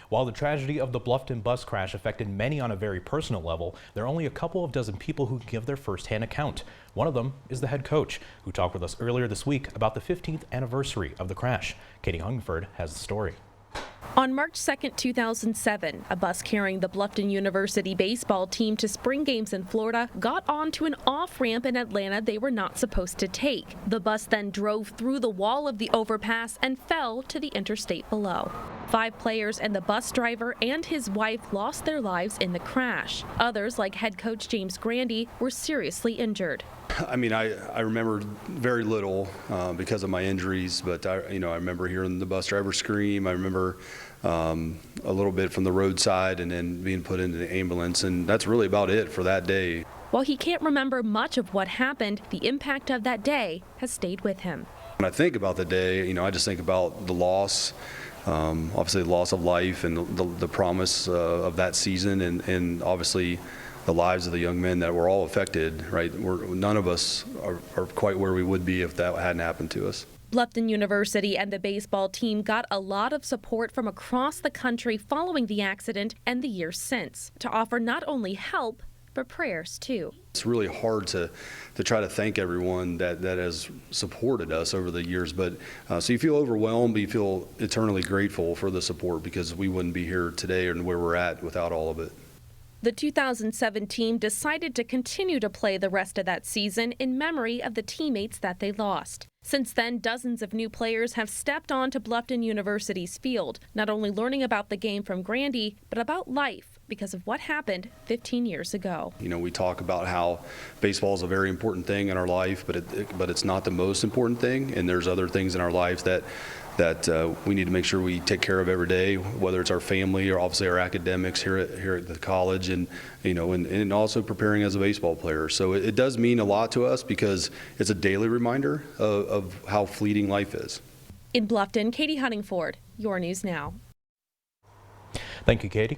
While the tragedy of the Bluffton bus crash affected many on a very personal level, there are only a couple of dozen people who can give their firsthand account. One of them is the head coach, who talked with us earlier this week about the 15th anniversary of the crash. Katie Hungerford has the story. On March 2, 2007, a bus carrying the Bluffton University baseball team to spring games in Florida got onto an off-ramp in Atlanta they were not supposed to take. The bus then drove through the wall of the overpass and fell to the interstate below. 5 players and the bus driver and his wife lost their lives in the crash. Others, like head coach James Grandy, were seriously injured. I mean, I remember very little because of my injuries, but I remember hearing the bus driver scream. I remember a little bit from the roadside and then being put into the ambulance, and that's really about it for that day. While he can't remember much of what happened, the impact of that day has stayed with him. When I think about the day, I just think about the loss, obviously the loss of life and the promise of that season, and obviously the lives of the young men that were all affected, right? None of us are quite where we would be if that hadn't happened to us. Bluffton University and the baseball team got a lot of support from across the country following the accident and the years since to offer not only help, but prayers too. It's really hard to try to thank everyone that has supported us over the years, but so you feel overwhelmed, but you feel eternally grateful for the support, because we wouldn't be here today and where we're at without all of it. The 2007 team decided to continue to play the rest of that season in memory of the teammates that they lost. Since then, dozens of new players have stepped onto Bluffton University's field, not only learning about the game from Grandy, but about life because of what happened 15 years ago. We talk about how baseball is a very important thing in our life, but it's not the most important thing, and there's other things in our lives that we need to make sure we take care of every day, whether it's our family or obviously our academics here at the college, and and also preparing as a baseball player. So it does mean a lot to us because it's a daily reminder of how fleeting life is. In Bluffton, Katie Huntingford, your News Now. Thank you, Katie.